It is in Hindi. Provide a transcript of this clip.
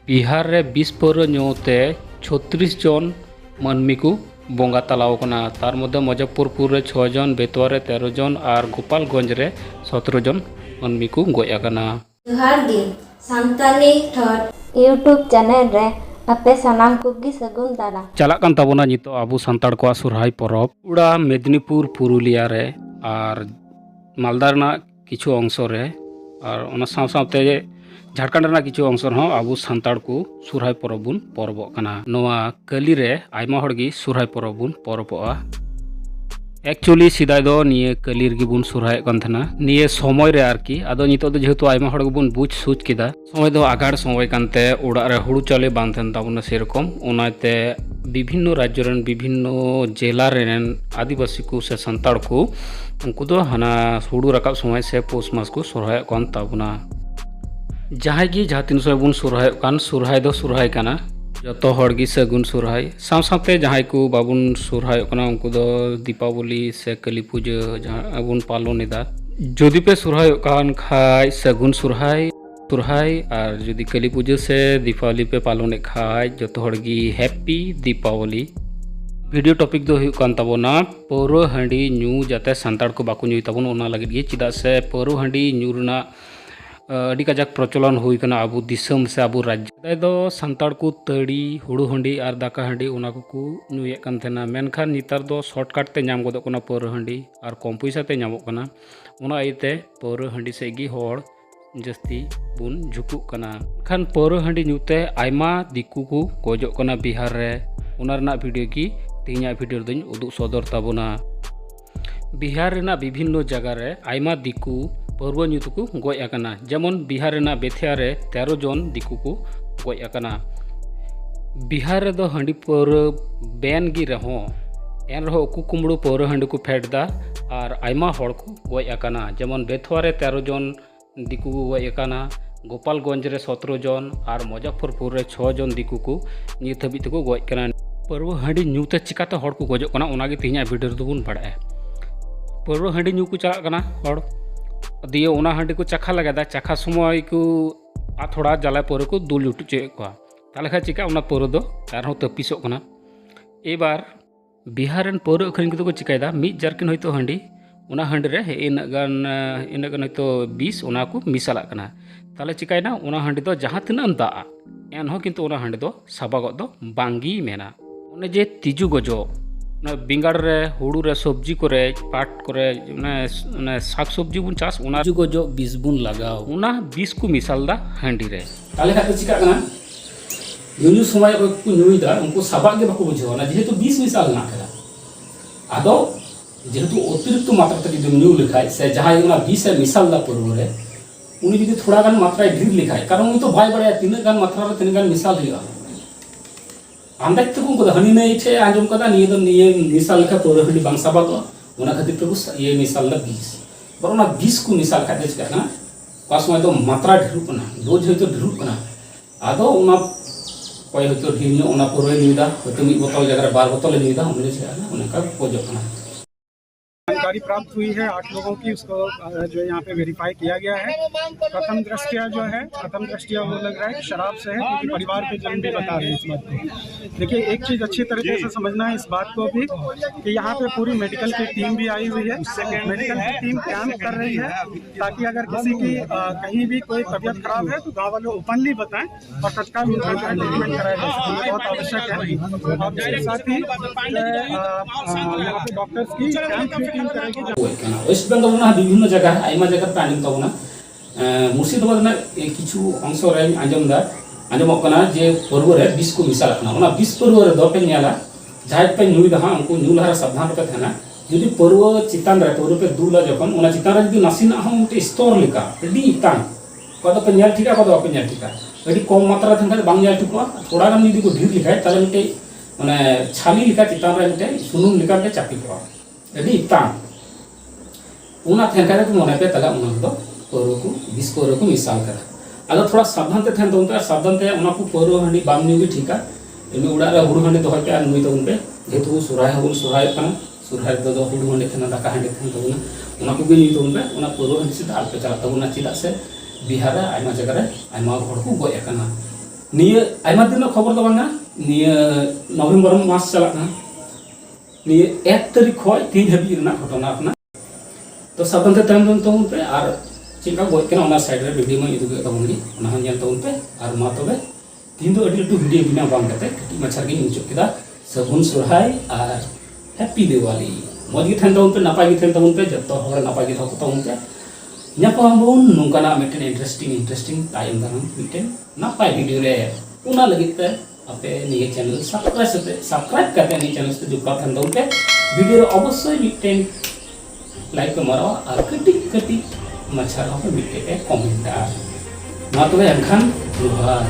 बिहार रे 20 पौर ᱧᱩᱛᱮ 36 जन मानमी को बोंगा तलाव कना। तार मध्य मुजफ्फरपुर रे 6 जन, बेतवा रे 13 जन और गोपालगंज रे 17 जन मानमी को गoj akana। जोहार गे सानताली थॉट यूट्यूब चैनल रे अपे सनाम कुगी सगुन दारा चला कान ताबोना नितो आबू सांताड़ को सुरहाय परब उड़ा मेदिनीपुर पुरुलिया रे और मालदा रना किछु अंश रे और ओना साव सावते झारखंड रना किछु अंश रहो आबू सांताड़ को सुरहाय परब बुन परबो कना। नोआ कली रे आयमा हड़गी सुरहाय परब बुन परबोआ। एक्चुअली सिदाय दो निये कली रगी बुन सुरहाय कान थना निये समय रे आरकी आदो नितो दो जेहेतु आयमा हड़ बुन बुझ सूझ केदा समय दो आगाड़ समय कानते उड़ा रे हुड़ू चाले बांग थन ताबुना सेरकम ओनाते विभिन्न राज्य रन विभिन्न जिला रेन आदिवासी को से संताड़ को उनको दो हना हुड़ू रकाब समय से पोस मास को सुरहाय कान ताबुना। जहां गी जहां तीन समय बुन सुरहाय कान सुरहाय दो सुरहाय काना जतो हड़गी सगुन सुरहाय साव सावते जहां को बाबुन सुरहाय काना उनको दो दीपावली से काली पूजा जहां बुन पालन एदा जदि पे सुरहाय कान खाय सगुन सुरहाय सुरहाय और जदि काली पूजा से दीपावली पे पालन खाय जतो हड़गी हैप्पी दीपावली। वीडियो टॉपिक दो हुई कान ताबोना पौरो हांडी न्यू जाते सांताड़ को बाको न्यूई ताबोन ओना लगिद गे चिदा से पौरो हांडी न्यू रना अड़ी कजाक प्रचलन हुई कना आबू दिसम से आबू राज्य दो सांताड़ को तड़ी हुड़ू हांडी और दाका हांडी ओना को न्यूए कान थेना मेनखान नितार दो शॉर्टकट ते नाम गोदो कना पौरो हांडी और कम पैसा ते नामो कना ओना आइते पौरो हांडी से गी होड़ जस्ती बुन झुकु कना। खान पौरो हांडी न्यूते आयमा दिकु को गोजो कना बिहार रे ओना रना वीडियो की तेना वीडियो दिन उदुग सदर ताबोना। बिहार रेना विभिन्न जगह रे आयमा दिकु पौरव न्यूतु को गoj akana जेमन बिहार रेना बेथिया रे 13 जन दिकु को गoj akana। बिहार रे दो हांडी पौर बैन गी रहो एन रहो उकु कुमड़ू पौर हांडी को फेटदा और आयमा हड़ को गoj akana जेमन बेथवा रे 13 जन दिकु को गoj akana, गोपालगंज रे 17 जन और मुजफ्फरपुर रे 6 जन दिकु को नित हबी तको गoj kana। पौरव हांडी न्यूते चिकाते हड़ को गजो कना ओना गे तेना वीडियो दो बुन बड़ाय। पौरव हांडी न्यू को चला कना हड़ दिए ओना हांडी को चखा लगादा चखा समय को आ थोड़ा जला पौर को दुल जुटु चे को ताले खा चिका ओना पौर दो आरो तपिसो कना। एबार बिहार रन पौर अखरिन को चिकायदा मिद जारकिन होइतो हांडी ओना हांडी रे इन गन होइतो 20 ओना को मिसाला कना ताले चिकायना ओना हांडी दो जहां तिना दा एन हो किंतु ओना हांडी दो साबागो दो बांगी मेना ओने जे तिजु गजो बिंगाड़ रे हुड़ू रे सब्जी करे पाट करे शाक सब्जी बुन चास ओना तिजु गजो बीस बुन लगाओ ओना 20 को मिसाल दा हांडी रे ताले खा चिका कना न्यू समय को न्यूइदा उनको साबाग के बाको बुझो ना जेहेतु 20 मिसाल ना करा आदो जेहेतु अतिरिक्त मात्रा तक जब न्यू लिखाय से जहां ओना 20 से मिसाल दा पड़ो रे उनी जदि थोड़ा गान मात्रा ढेर लिखाय कारण उनी तो भाई बड़े तीन गान मात्रा रे तीन गान मिसाल हुआ अंदाज तक उनको हनी नहीं छे आंजम कदा निये मिसाल लेखा पौर हंडी बांग साबागो ओना खातिर तो ये मिसाल दा 20 बरोना 20 को मिसाल खाते चिका ना पास में तो मात्रा ढेर कना डोज होय तो ढेर कना आदो ओना कोई होय तो ढेर ओना पौर निदा होय तो मी बोतल जगह 12 बोतल निदा हमने चिका ना ओना का पोजो कना। जानकारी प्राप्त हुई है 8 लोगों की उसको जो यहाँ पे वेरीफाई किया गया है। प्रथम दृष्टिया वो लग रहा है कि शराब से है क्योंकि परिवार के जन भी बता रहे हैं इस बात को। देखिए एक चीज़ अच्छी तरीके से समझना है इस बात को भी कि यहाँ पे पूरी मेडिकल की टीम भी आई हुई है। मेडिकल की टीम कैंप कर रही है ताकि अगर किसी की कहीं भी कोई तबीयत खराब है तो गाँव वाले ओपनली बताएं और तत्काल ट्रीटमेंट कराया जा सके बहुत आवश्यक है। और इसके साथ ही डॉक्टर्स की कैंप वेस्ट बेंगल ना विभिन्न जगह आयमा जगह पे आंजम ताबोना मुर्शिदाबाद ना किछु अंश रे आंजमक कना जे पर्व रे 20 को मिसाल कना ओना 20 पर्व रे दो पे नेला जाय पे न्यूई दहा उनको न्यू लहरा सावधान पे थाना जदि पर्व चितान रे पर्व पे दूला जखन ओना चितान रे जदि नासिना हम उते स्टोर लिका एडी इतान कदो पे नेल ठीका कदो पे नेल ठीका एडी कम मात्रा थन बांग नेल ठीको थोड़ा गान जदि को ढीर लिखाय ताले मिटे माने छाली लिका चितान रे मिटे सुनुम लिका पे चापी को एडी इतान ओना थेंका तो मने पे तला ओना दो पौर को 20 पौर को मिसाल करा आदो थोड़ा सावधान ते थेन तो सावधान ते ओना को पौर हंडी बाम न्यू भी ठीका एमे उड़ा रे हुड़ू हंडी दोहय पे नुई तो उनपे जेतु सुराय हबुन सुराय कना सुराय दो हुड़ू हंडी थेना दाका हंडी थेन तो ओना को भी नुई तो उनपे ओना पौर हंडी से दाल पे चला तो ओना चिदा से बिहार रे आयमा जगह रे आयमा हड़ को गoj akana निये आयमा दिन में खबर तो बांगा निये नवंबर मास चलाना निये 1 तारीख खय 3 हाबी रना घटना अपना तो साबंते तम तो पे और चिंका गज के ना साइड रे वीडियो में इदु के तबनी ओना हन जल तबन पे और मा तबे तीन दो अडी लटू वीडियो बिना बांग कते कटी मछर गे मुचो केदा सगुन सोहाय और हैप्पी दिवाली मौज गे थन तबन पे नापाय गे थन तबन पे जत्तो हर नापाय गे थको तबन पे ᱧᱟᱯᱟᱢ ᱱᱚᱝᱠᱟᱱᱟᱜ ᱢᱤᱫᱴᱮᱱ ᱤᱱᱴᱨᱮᱥᱴᱤᱝ ᱛᱟᱭᱚᱢ ᱫᱟᱨᱟᱢ ᱢᱤᱫᱴᱮᱱ ᱱᱟᱯᱟᱭ ᱵᱷᱤᱰᱤᱭᱳ ᱨᱮ ᱚᱱᱟ ᱞᱟᱹᱜᱤᱫ ᱛᱮ ᱟᱯᱮ ᱱᱤᱭᱟᱹ ᱪᱮᱱᱮᱞ ᱥᱟᱵᱥᱠᱨᱟइब ᱠᱟᱛᱮ ᱱᱤᱭᱟᱹ ᱪᱮᱱᱮᱞ ᱥᱟᱛᱮ ᱡᱚᱯᱲᱟᱣ ᱛᱟᱦᱮᱱ ᱛᱟᱵᱚᱱ ᱯᱮ ᱵᱷᱤᱰᱤᱭᱳ ᱨᱮ ᱚᱵᱚᱥᱥᱳᱭ ᱢᱤᱫᱴᱮᱱ ᱞᱟᱭᱤᱠ ᱯᱮ ᱢᱟᱨᱟᱣᱟ ᱟᱨ ᱠᱟᱹᱴᱤᱡ ᱢᱟᱪᱷᱟ ᱨᱮᱦᱚᱸ ᱯᱮ ᱢᱤᱫᱴᱮᱱ ᱯᱮ ᱠᱚᱢᱮᱱᱴᱟ ᱢᱟ ᱛᱚᱵᱮ ᱮᱱᱠᱷᱟᱱ ᱡᱚᱦᱟᱨ